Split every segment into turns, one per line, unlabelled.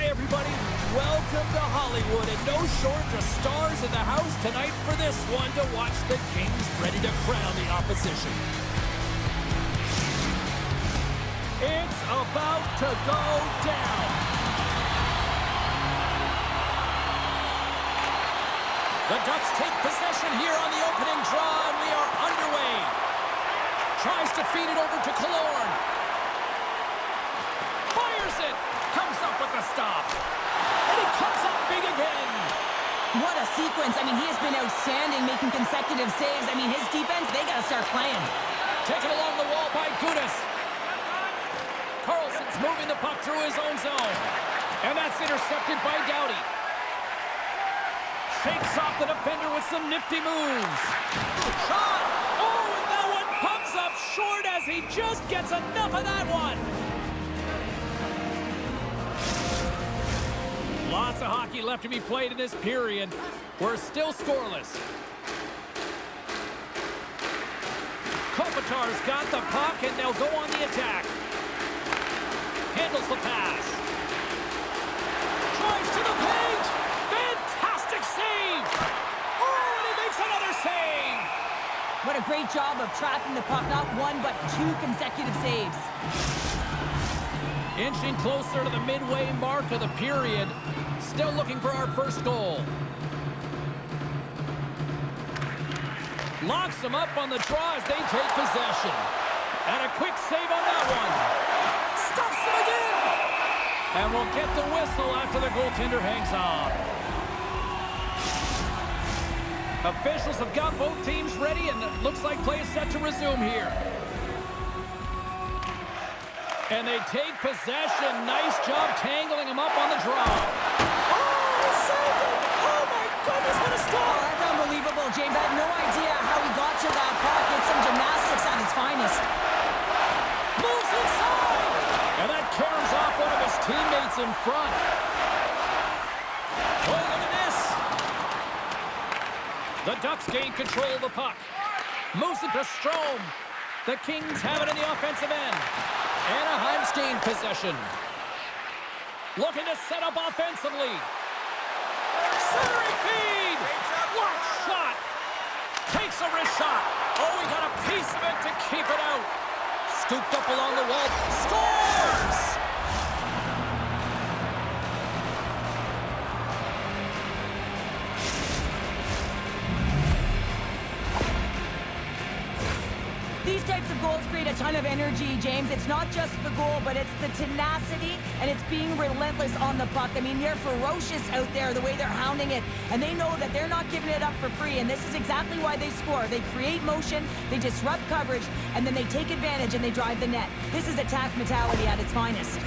Hi, everybody. Welcome to Hollywood, and no shortage of stars in the house tonight for this one to watch the Kings ready to crown the opposition. It's about to go down. The Ducks take possession here on the opening draw, and we are underway. Tries to feed it over to Killorn. Fires it. Comes up with the stop. And he comes up big again.
What a sequence. I mean, he has been outstanding, making consecutive saves. I mean, his defense, they got to start playing.
Taken along the wall by Gudas. Carlson's moving the puck through his own zone. And that's intercepted by Doughty. Shakes off the defender with some nifty moves. Shot! Oh, and that one comes up short as he just gets enough of that one. Lots of hockey left to be played in this period. We're still scoreless. Kopitar's got the puck, and they'll go on the attack. Handles the pass. Drives to the paint. Fantastic save. Oh, and he makes another save.
What a great job of trapping the puck. Not one, but two consecutive saves.
Inching closer to the midway mark of the period. Still looking for our first goal. Locks them up on the draw as they take possession. And a quick save on that one. Stuffs it again. And we'll get the whistle after the goaltender hangs on. Officials have got both teams ready, and it looks like play is set to resume here. And they take possession. Nice job tangling him up on the draw. Oh, he saved it! Oh, my goodness, what a stop!
Oh, that's unbelievable, James. I have no idea how he got to that puck. It's some gymnastics at its finest.
Moves inside! And that carries off one of his teammates in front. Oh, look at this! The Ducks gain control of the puck. Moves it to Strome. The Kings have it in the offensive end. Anaheim's gained possession. Looking to set up offensively. Centering feed! Blocked shot! Takes a wrist shot. Oh, he got a piece of it to keep it out. Scooped up along the wall. Scores!
These types of goals create a ton of energy, James. It's not just the goal, but it's the tenacity, and it's being relentless on the puck. I mean, they're ferocious out there, the way they're hounding it, and they know that they're not giving it up for free, and this is exactly why they score. They create motion, they disrupt coverage, and then they take advantage and they drive the net. This is attack mentality at its finest.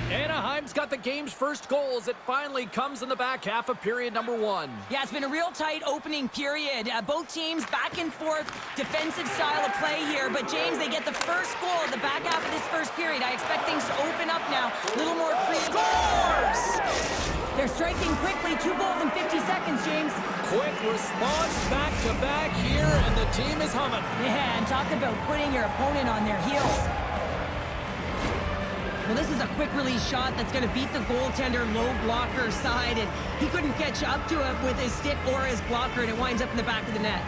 Anaheim's got the game's first goal as it finally comes in the back half of period number one.
Yeah, it's been a real tight opening period. Both teams back and forth, defensive style of play here. But, James, they get the first goal at the back half of this first period. I expect things to open up now. A little more creative.
Scores!
They're striking quickly. 2 goals in 50 seconds, James.
Quick response back-to-back here, and the team is humming.
Yeah, and talk about putting your opponent on their heels. Well, this is a quick release shot that's going to beat the goaltender low blocker side, and he couldn't catch up to it with his stick or his blocker, and it winds up in the back of the net.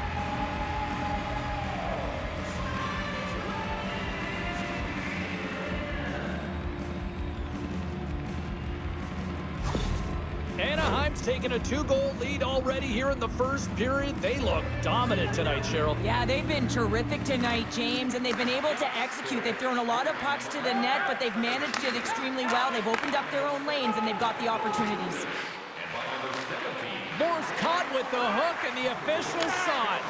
Anaheim's taken a 2-goal lead already here in the first period. They look dominant tonight, Cheryl.
Yeah, they've been terrific tonight, James, and they've been able to execute. They've thrown a lot of pucks to the net, but they've managed it extremely well. They've opened up their own lanes, and they've got the opportunities.
Morse caught with the hook, and the officials saw it.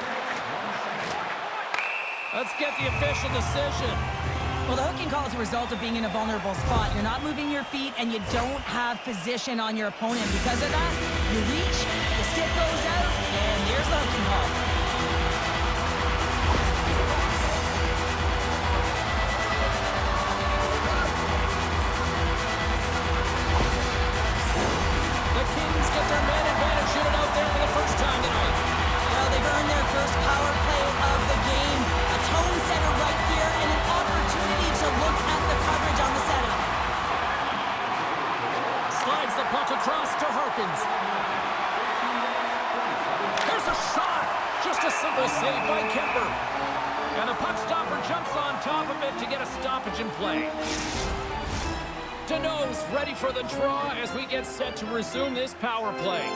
Let's get the official decision.
Well, the hooking call is a result of being in a vulnerable spot. You're not moving your feet, and you don't have position on your opponent. Because of that, you reach, the stick goes out, and there's the hooking call.
The Kings get their man advantage unit out there for the first time tonight.
Well, they've earned their first power play of the game. A tone setter right here, and an opportunity to look at the coverage on the setup.
Slides the top of it to get a stoppage in play. Deneau's ready for the draw as we get set to resume this power play.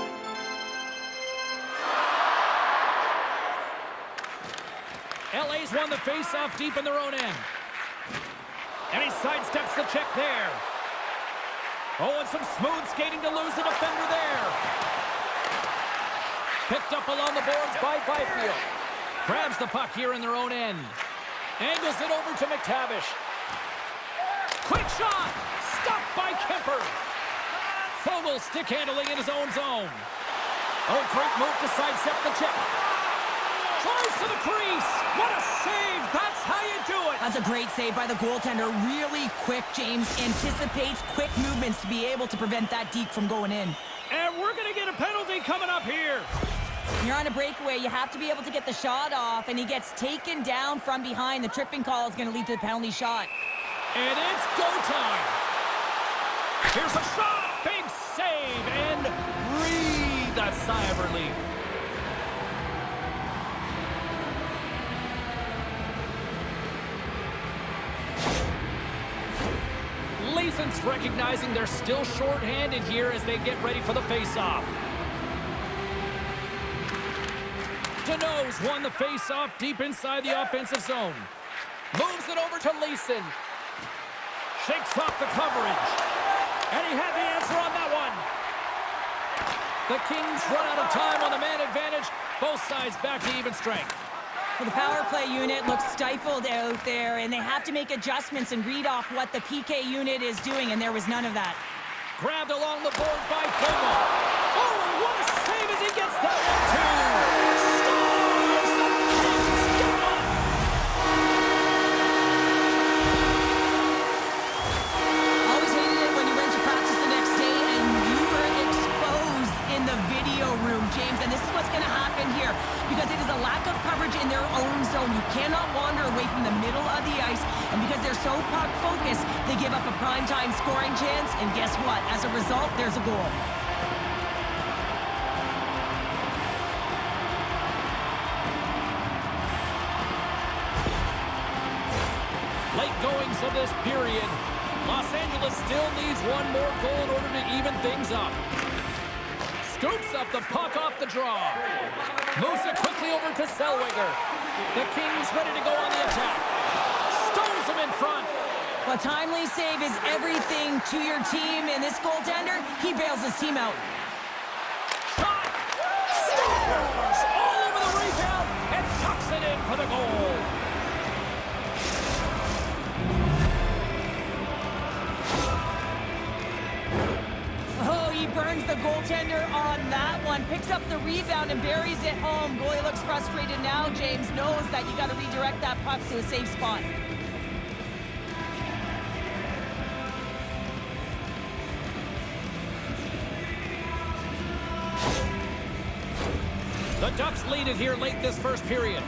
LA's won the face-off deep in their own end. And he sidesteps the check there. Oh, and some smooth skating to lose the defender there. Picked up along the boards by Byfield. Grabs the puck here in their own end. Angles it over to McTavish. Quick shot! Stopped by Kemper. Fogle stick handling in his own zone. Oh, great move to sidestep the check. Tries to the crease. What a save. That's how you do it.
That's a great save by the goaltender. Really quick, James. Anticipates quick movements to be able to prevent that deke from going in.
And we're going to get a penalty coming up here.
You're on a breakaway. You have to be able to get the shot off, and he gets taken down from behind. The tripping call is going to lead to the penalty shot.
And it's go time. Here's a shot. Big save. And breathe that sigh of relief. Leason's recognizing they're still short-handed here as they get ready for the face-off. Deneau's won the face-off deep inside the offensive zone. Moves it over to Leason. Shakes off the coverage. And he had the answer on that one. The Kings run out of time on the man advantage. Both sides back to even strength.
Well, the power play unit looks stifled out there, and they have to make adjustments and read off what the PK unit is doing, and there was none of that.
Grabbed along the board by Fogle. Oh, and what a save as he gets that one, too. Scores! The Kings get one!
Always hated it when you went to practice the next day and you were exposed in the video room, James, and this is what's going to happen here because it is a lack of coverage in their own zone. You cannot wander away from the middle of the ice, and because they're so puck-focused, they give up a prime-time scoring chance, and guess what? As a result, there's a goal.
Late goings of this period. Los Angeles still needs one more goal in order to even things up. Scoops up the puck off the draw. Moves it quickly over to Zellweger. The Kings ready to go on the attack. Stones him in front.
A timely save is everything to your team, and this goaltender, he bails his team out.
Shot! Scores! All over the rebound and tucks it in for the goal.
Oh, he burns the goaltender on that one. Picks up the rebound and buries it home. Goalie looks frustrated now. James knows that you got to redirect that puck to a safe spot.
The Ducks lead it here late this first period.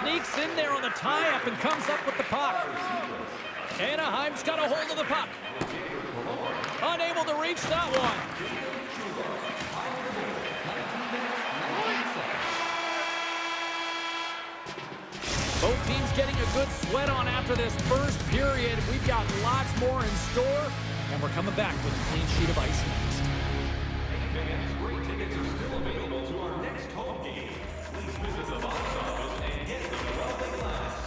Sneaks in there on the tie-up and comes up with the puck. Anaheim's got a hold of the puck. Unable to reach that one. Both teams getting a good sweat on after this first period. We've got lots more in store, and we're coming back with a clean sheet of ice next.
Fans, great tickets are still available to our next home game. Please visit the box office and get them while they last.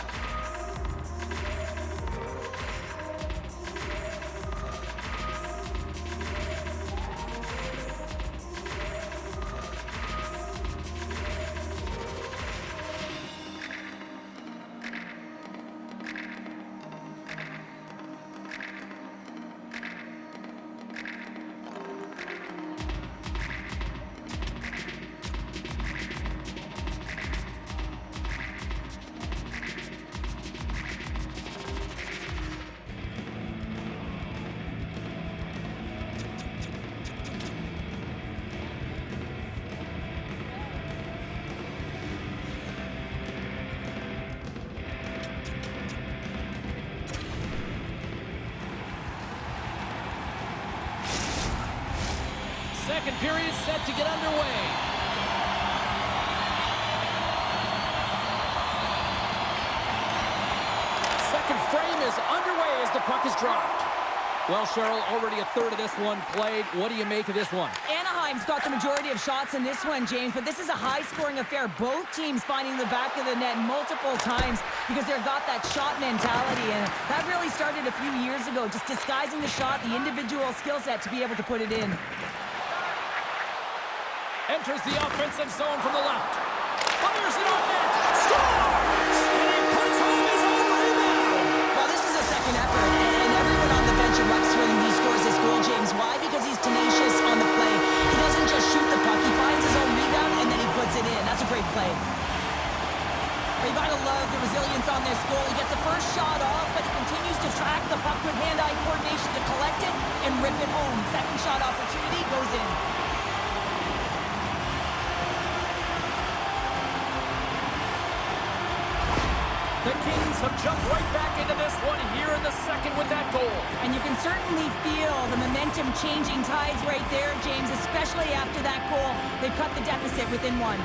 second period set to get underway. Second frame is underway as the puck is dropped. Well, Cheryl, already a third of this one played. What do you make of this one?
Anaheim's got the majority of shots in this one, James, but this is a high-scoring affair. Both teams finding the back of the net multiple times because they've got that shot mentality, and that really started a few years ago, just disguising the shot, the individual skill set to be able to put it in.
Enters the offensive zone from the left. Fires it on net. Scores! And he puts home his own rebound.
Well, this is a second effort, and everyone on the bench erupts when he scores this goal, James. Why? Because he's tenacious on the play. He doesn't just shoot the puck. He finds his own rebound, and then he puts it in. That's a great play. You gotta love the resilience on this goal. He gets the first shot off, but he continues to track the puck with hand-eye coordination to collect it and rip it home. Second shot opportunity goes in.
The Kings have jumped right back into this one here in the second with that goal.
And you can certainly feel the momentum changing tides right there, James, especially after that goal. They've cut the deficit within one.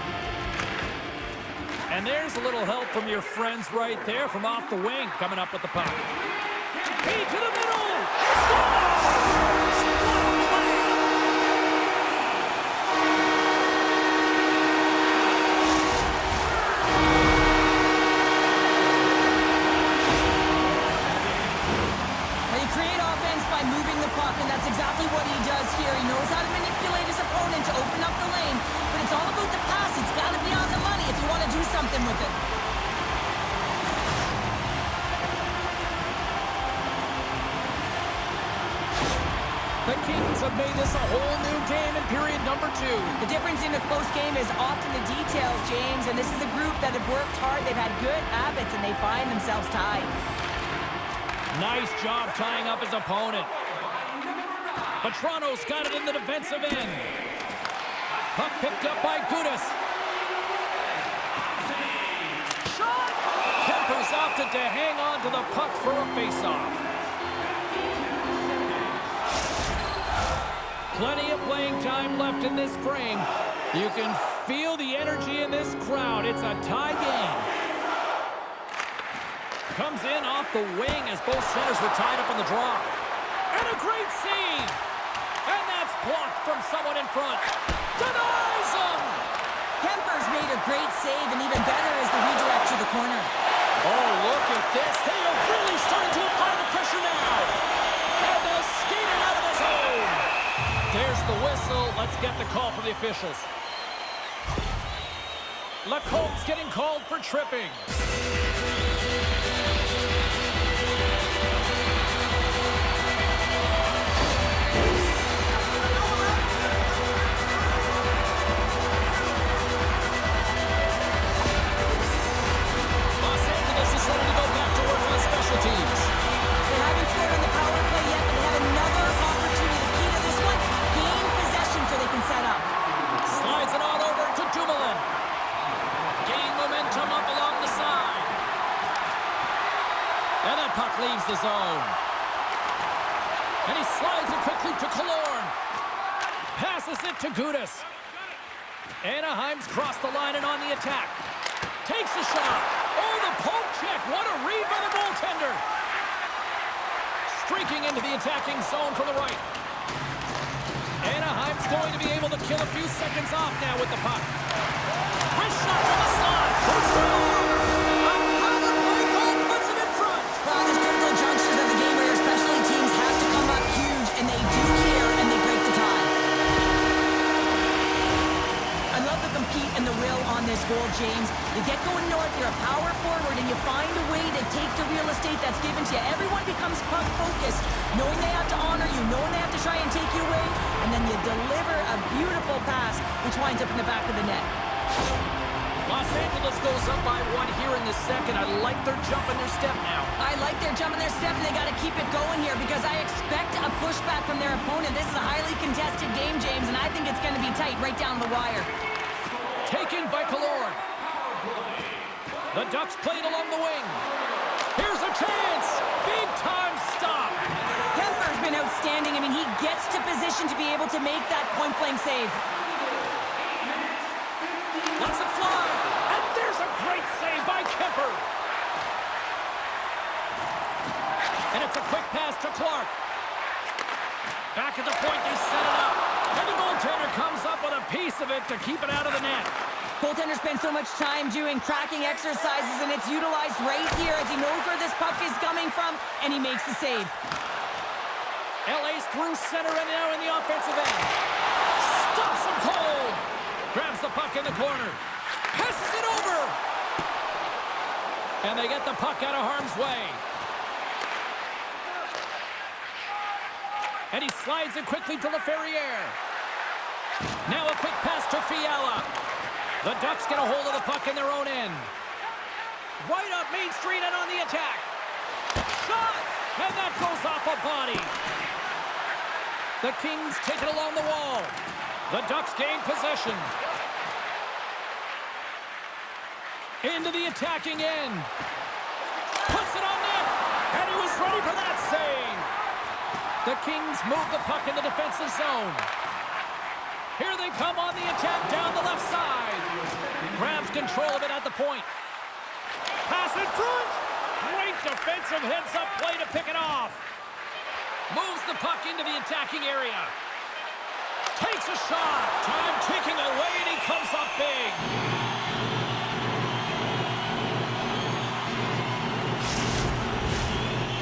And there's a little help from your friends right there from off the wing coming up with the puck. Feed to the middle. Scores!
Moving the puck, and that's exactly what he does here. He knows how to manipulate his opponent to open up the lane, but it's all about the pass. It's got to be on the money if you want to do something with it.
The Kings have made this a whole new game in period number 2.
The difference in a close game is often the details, James, and this is a group that have worked hard. They've had good habits, and they find themselves tied.
Nice job tying up his opponent. But Toronto's got it in the defensive end. Puck picked up by Gudis. Shot! Kemper's opted to hang on to the puck for a faceoff. Plenty of playing time left in this frame. You can feel the energy in this crowd. It's a tie game. Comes in off the wing as both centers were tied up on the draw. And a great save! And that's blocked from someone in front. Denies him!
Kemper's made a great save, and even better is the redirect to the corner.
Oh, look at this. They are really starting to apply the pressure now. And they'll skate it out of the zone. There's the whistle. Let's get the call from the officials. Lacombe's getting called for tripping. Ready to go back to work on special teams.
They haven't scored on the power play yet, but they have another opportunity. The key to this one, gain possession so they can set up.
Slides it on over to Dumoulin. Gain momentum up along the side. And that puck leaves the zone. And he slides it quickly to Killorn. Passes it to Gudis. Anaheim's crossed the line and on the attack. Takes a shot. Oh, the poke check. What a read by the goaltender. Streaking into the attacking zone from the right. Anaheim's going to be able to kill a few seconds off now with the puck. Wrist shot from the slot. A power play goal puts him in front.
Well, there's critical junctures of the game where especially teams have to come up huge, and they do here, and they break the tie. I love the compete and the will on this goal, James. You get going north, you're a power forward, and you find a way to take the real estate that's given to you. Everyone becomes puck-focused, knowing they have to honor you, knowing they have to try and take you away, and then you deliver a beautiful pass, which winds up in the back of the net.
Los Angeles goes up by 1 here in the second. I like their jump and their step now.
I like their jump and their step, and they got to keep it going here because I expect a pushback from their opponent. This is a highly contested game, James, and I think it's going to be tight right down the wire.
Taken by Killorn. The Ducks played along the wing. Here's a chance. Big time stop.
Kemper's been outstanding. outstanding. I mean, he gets to position to be able to make that point-blank save.
Lets it fly. And there's a great save by Kemper. And it's a quick pass to Clark. Back at the point, they set it up. And the goaltender comes up with a piece of it to keep it out of the net.
Goaltender spends so much time doing tracking exercises, and it's utilized right here as he knows where this puck is coming from, and he makes the save.
LA's through center and now in the offensive end. Stops him cold. Grabs the puck in the corner. Passes it over. And they get the puck out of harm's way. And he slides it quickly to Laferriere. Now a quick pass to Fiala. The Ducks get a hold of the puck in their own end. Right up Main Street and on the attack. Shot! And that goes off a body. The Kings take it along the wall. The Ducks gain possession. Into the attacking end. Puts it on net. And he was ready for that save. The Kings move the puck in the defensive zone. Here they come on the attack down the left side. Grabs control of it at the point. Pass in front. Great defensive heads-up play to pick it off. Moves the puck into the attacking area. Takes a shot. Time ticking away, and he comes up big.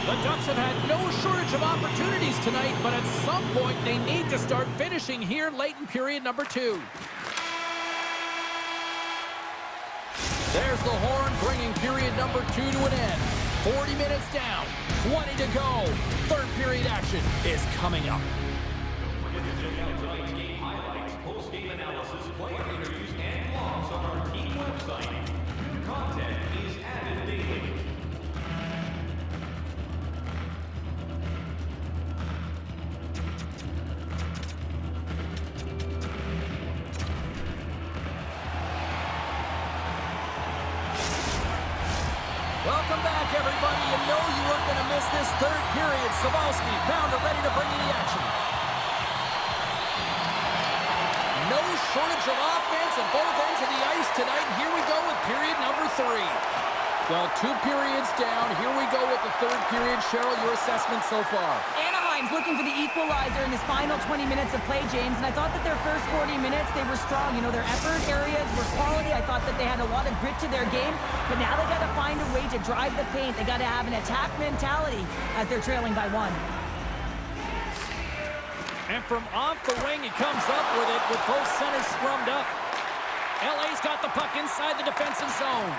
The Ducks have had no shortage of opportunities tonight, but at some point they need to start finishing here late in period number 2. There's the horn bringing period number 2 to an end. 40 minutes down, 20 to go. Third period action is coming up.
Don't forget to check out tonight's game highlights, post-game analysis, player interviews, and blogs on our team website. New content is added daily.
Welcome back, everybody. You know you weren't going to miss this third period. Sabalski, Pounder ready to bring you the action. No shortage of offense at both ends of the ice tonight. And here we go with period number 3. Well, 2 periods down. Here we go with the third period. Cheryl, your assessment so far?
Anaheim's looking for the equalizer in this final 20 minutes of play, James, and I thought that their first 40 minutes, they were strong. You know, their effort areas were quality. I thought that they had a lot of grit to their game, but now they got to find a way to drive the paint. They got to have an attack mentality as they're trailing by 1.
And from off the wing, he comes up with it with both centers scrummed up. LA's got the puck inside the defensive zone.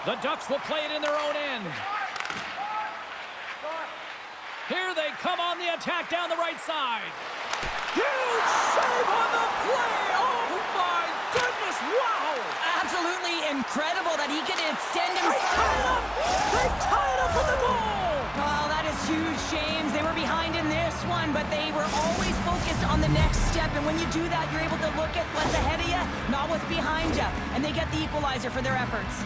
The Ducks will play it in their own end. Here they come on the attack down the right side. Huge save on the play! Oh my goodness, wow!
Absolutely incredible that he can extend himself.
They tie it up with the goal!
Oh, that is huge, James. They were behind in this one, but they were always focused on the next step. And when you do that, you're able to look at what's ahead of you, not what's behind you. And they get the equalizer for their efforts.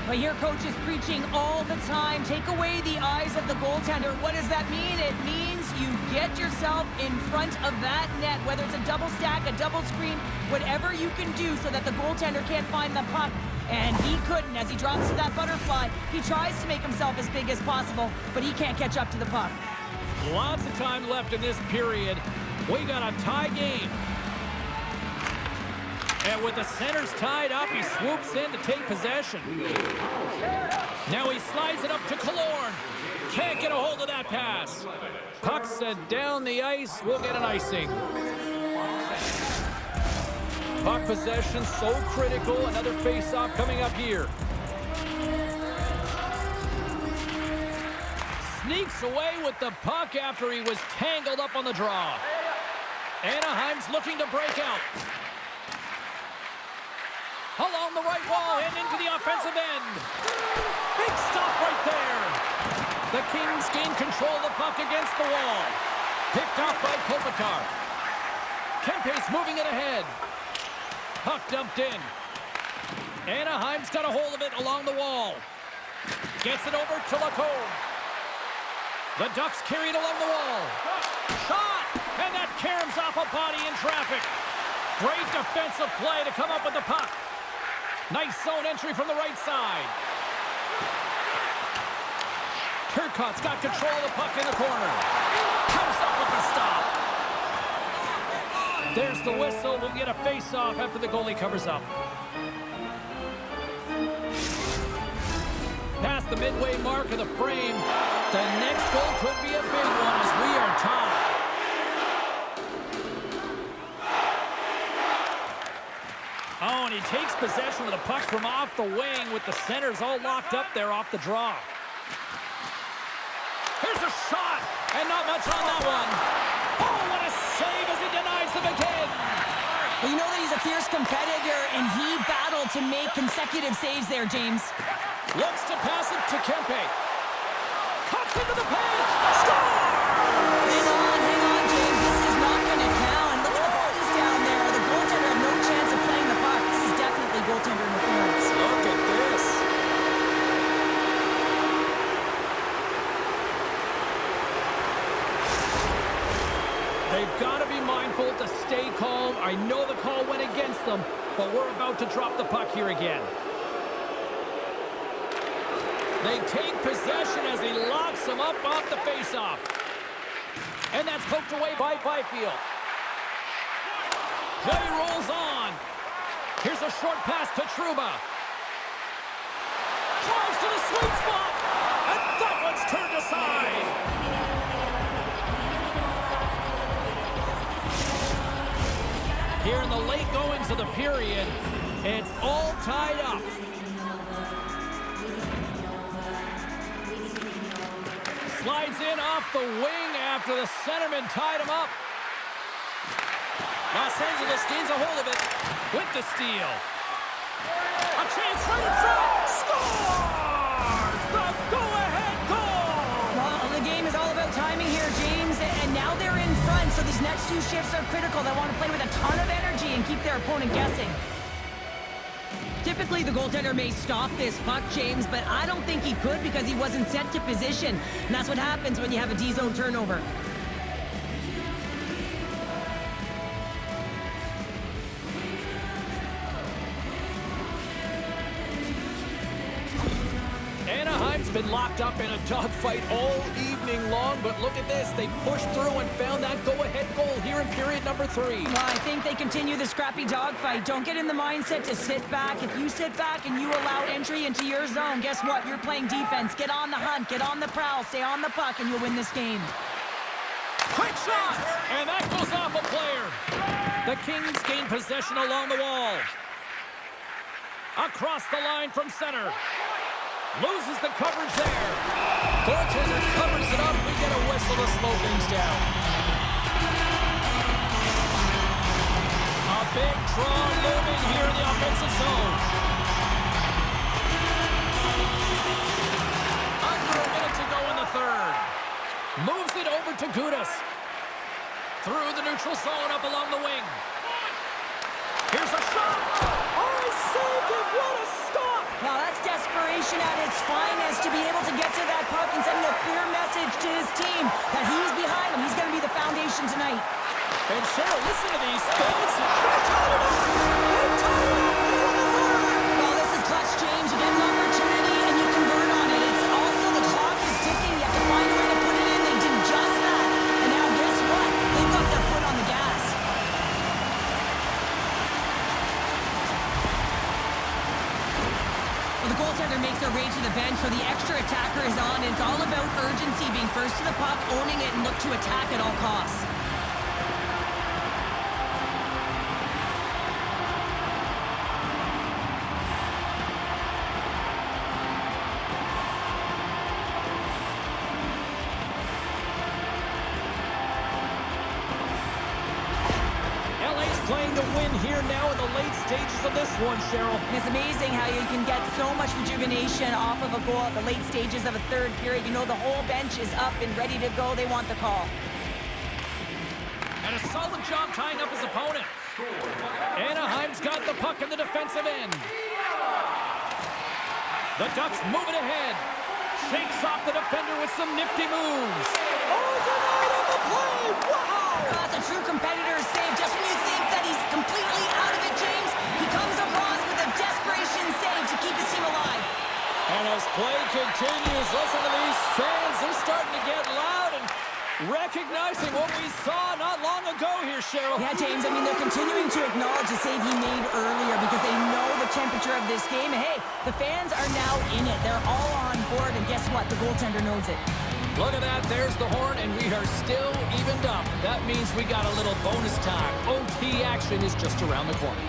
But here, coach is preaching all the time. Take away the eyes of the goaltender. What does that mean? It means you get yourself in front of that net, whether it's a double stack, a double screen, whatever you can do so that the goaltender can't find the puck. And he couldn't. As he drops to that butterfly, he tries to make himself as big as possible, but he can't catch up to the puck.
Lots of time left in this period. We got a tie game. And with the centers tied up, he swoops in to take possession. Now he slides it up to Killorn. Can't get a hold of that pass. Puck set down the ice. We'll get an icing. Puck possession so critical. Another face-off coming up here. Sneaks away with the puck after he was tangled up on the draw. Anaheim's looking to break out. Along the right wall and into the offensive end. Big stop right there. The Kings gain control of the puck against the wall. Picked off by Kopitar. Kempe's moving it ahead. Puck dumped in. Anaheim's got a hold of it along the wall. Gets it over to Lacombe. The Ducks carried along the wall. Shot! And that caroms off a body in traffic. Great defensive play to come up with the puck. Nice zone entry from the right side. Kirkcott's got control of the puck in the corner. Comes up with the stop. There's the whistle. We'll get a face-off after the goalie covers up. Past the midway mark of the frame. The next goal could be a big one as we are tied. Oh, and he takes possession of the puck from off the wing with the centers all locked up there off the draw. Here's a shot, and not much on that one. Oh, what a save as he denies them again.
Well, you know that he's a fierce competitor, and he battled to make consecutive saves there, James.
Looks to pass it to Kempe. Cuts into the paint. Score!
Hang on, James. This is not going to count. Look at the bodies down there. The goaltender had no chance of playing the puck. This is definitely goaltender interference.
Look at this. They've got to be mindful to stay calm. I know the call went against them, but we're about to drop the puck here again. They take possession as he locks him up off the faceoff. And that's poked away by Byfield. Play rolls on. Here's a short pass to Trouba. Drives to the sweet spot. And that one's turned aside. Here in the late goings of the period, it's all tied up. Slides in off the wing after the centerman tied him up. Los Angeles gains a hold of it with the steal. A chance right in front. Scores! The go-ahead goal!
Well, the game is all about timing here, James, and now they're in front, so these next two shifts are critical. They want to play with a ton of energy and keep their opponent guessing. Typically, the goaltender may stop this puck, James, but I don't think he could because he wasn't set to position. And that's what happens when you have a D-zone turnover.
Anaheim's been locked up in a dogfight all evening long, but look at this. They pushed through and found that go-ahead goal here in period number 3.
Well, I think they continue the scrappy dogfight. Don't get in the mindset to sit back. If you sit back and you allow entry into your zone, guess what? You're playing defense. Get on the hunt, get on the prowl, stay on the puck, and you'll win this game.
Quick shot! And that goes off a player. The Kings gain possession along the wall. Across the line from center. Loses the coverage there. Goaltender covers it up. We get a whistle to slow things down. A big draw looming here in the offensive zone. Under a minute to go in the third. Moves it over to Gudas. Through the neutral zone up along the wing. Here's a shot. Oh, he saved it. What a stop.
Well, that's desperation at its finest to be able to get to that puck and send a clear message to his team that he's behind him. He's going to be the foundation tonight.
And Cheryl, listen to these things. They tied it up. They tied it up.
Well, this is clutch, James. You get an opportunity and you convert on it. It's also the clock is ticking. You have to find a way to put it in. They did just that. And now guess what? They've got their foot on the gas. Well, the goaltender makes their way to the bench, so the extra attacker is on. And it's all about urgency, being first to the puck, owning it, and look to attack at all costs.
Playing to win here now in the late stages of this one, Cheryl.
And it's amazing how you can get so much rejuvenation off of a goal at the late stages of a third period. You know the whole bench is up and ready to go. They want the call.
And a solid job tying up his opponent. Anaheim's got the puck in the defensive end. The Ducks move it ahead. shakes off the defender with some nifty moves. Oh, denied on the play! Wow!
That's a true competitor's save. Just when you think that he's completely out of it, James, he comes across with a desperation save to keep his team alive.
And as play continues, listen to these fans. They're starting to get loud and recognizing what we saw not long ago here, Cheryl.
Yeah, James, I mean, they're continuing to acknowledge the save he made earlier because they know the temperature of this game. Hey, the fans are now in it. They're all on board, and guess what? The goaltender knows it.
Look at that. There's the horn, and we are still evened up. That means we got a little bonus time. OT action is just around the corner.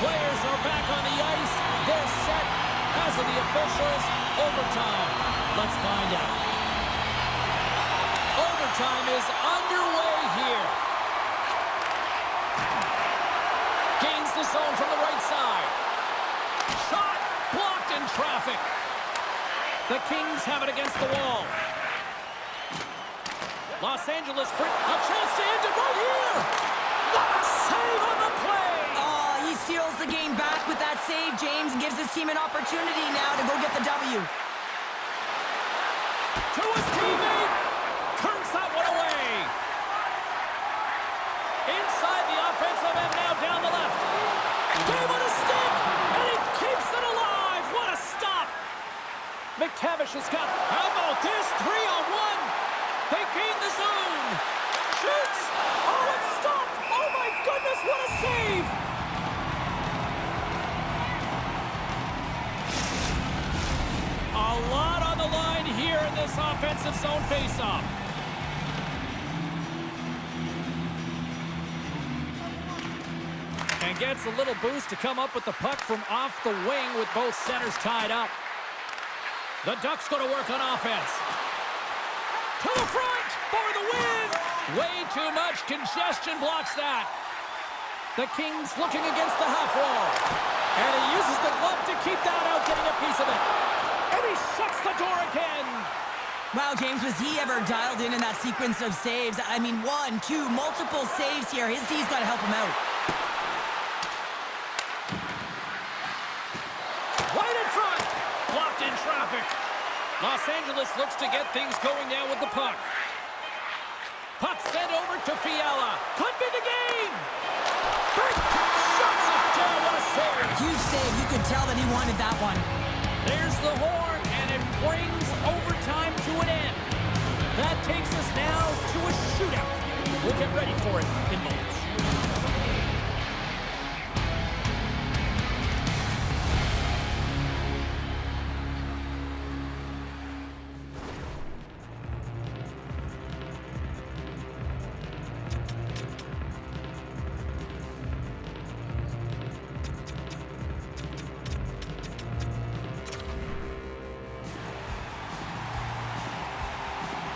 Players are back on the ice. They're set, as are the officials. Overtime. Let's find out. Overtime is underway here. Gains the zone from the right side. Shot blocked in traffic. The Kings have it against the wall. Los Angeles for a chance to end it right here. What a save on the play.
He steals the game back with that save, James, and gives his team an opportunity now to go get the W.
To his teammate. Turns that one away. Inside the offensive end now down the left. Gave on a stick, and he keeps it alive. What a stop. McTavish has got, how about this? 3-on-1. They gain the zone. Shoots. Oh, it's stopped. Oh, my goodness, what a save. A lot on the line here in this offensive zone faceoff. And gets a little boost to come up with the puck from off the wing with both centers tied up. The Ducks going to work on offense. To the front for the win. Way too much congestion blocks that. The Kings looking against the half wall. And he uses the glove to keep that out, getting a piece of it. And he shuts the door again.
Wow, James, was he ever dialed in that sequence of saves? I mean, 1, 2, multiple saves here. His D's got to help him out.
Right in front. Blocked in traffic. Los Angeles looks to get things going now with the puck. Puck sent over to Fiala. Could be the game. Shuts it down. What a save.
Huge save. You could tell that he wanted that one.
There's the horn, and it brings overtime to an end. That takes us now to a shootout. We'll get ready for it in moments.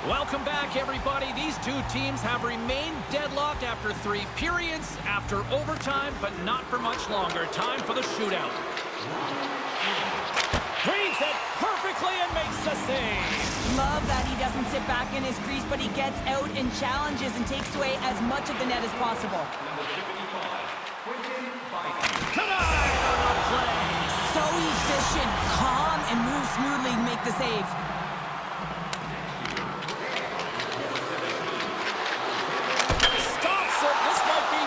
Welcome back, everybody. These two teams have remained deadlocked after 3 periods, after overtime, but not for much longer. Time for the shootout. Reads it perfectly and makes the save.
Love that he doesn't sit back in his crease, but he gets out and challenges and takes away as much of the net as possible.
Tonight on the play.
So efficient, calm, and moves smoothly to make the save.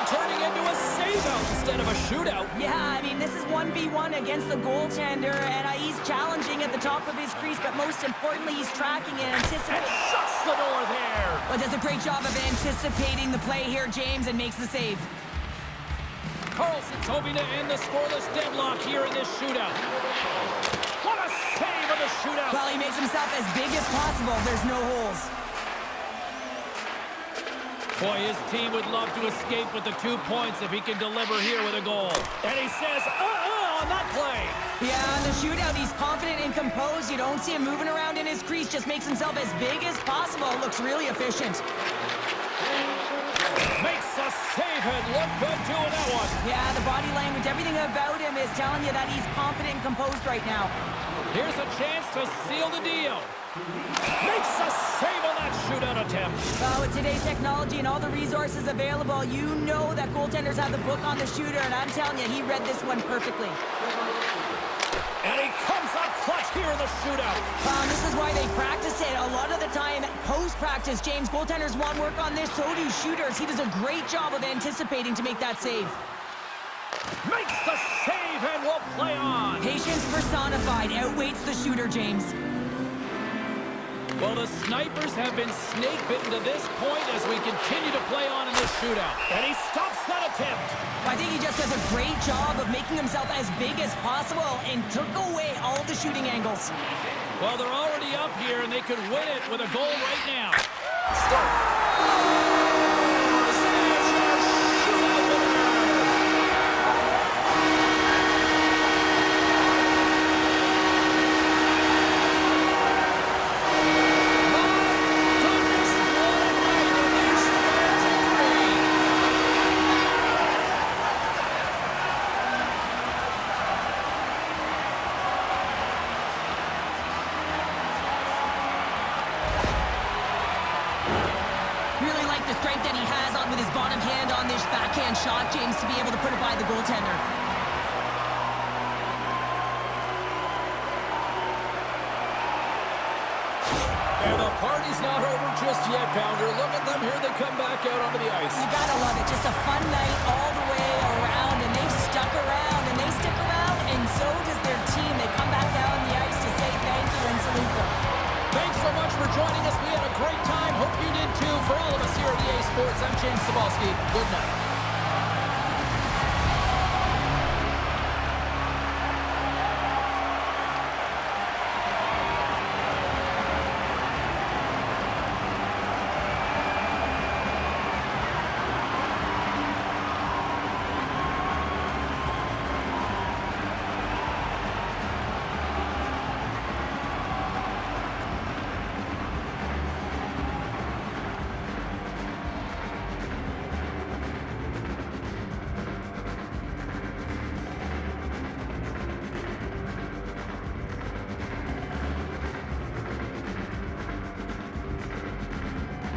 Turning into a save-out instead of a shootout.
Yeah, I mean, this is 1v1 against the goaltender, and he's challenging at the top of his crease, but most importantly, he's tracking and anticipating.
And shuts the door there.
Well, does a great job of anticipating the play here, James, and makes the save.
Carlson's hoping to end the scoreless deadlock here in this shootout. What a save on the shootout.
Well, he makes himself as big as possible. There's no holes.
Boy, his team would love to escape with the 2 points if he can deliver here with a goal. And he says, on that play.
Yeah, in the shootout, he's confident and composed. You don't see him moving around in his crease. Just makes himself as big as possible. Looks really efficient.
Makes a save and look good doing that one.
Yeah, the body language, everything about him is telling you that he's confident and composed right now.
Here's a chance to seal the deal. Makes a save on that shootout attempt.
Well, with today's technology and all the resources available, you know that goaltenders have the book on the shooter, and I'm telling you, he read this one perfectly.
And he comes up clutch here in the shootout.
This is why they practice it. A lot of the time, post-practice, James, goaltenders want work on this, so do shooters. He does a great job of anticipating to make that save.
Makes the save and will play on.
Patience personified outweighs the shooter, James.
Well, the snipers have been snake bitten to this point as we continue to play on in this shootout. And he stops that attempt.
I think he just does a great job of making himself as big as possible and took away all the shooting angles.
Well, they're already up here, and they could win it with a goal right now.
Shot, James, to be able to put it by the goaltender.
And the party's not over just yet, Pounder. Look at them. Here they come back out onto the ice.
You gotta love it. Just a fun night all the way around, and they've stuck around, and they stick around, and so does their team. They come back down the ice to say thank you and salute them.
Thanks so much for joining us. We had a great time. Hope you did too. For all of us here at EA Sports, I'm James Cebulski. Good night.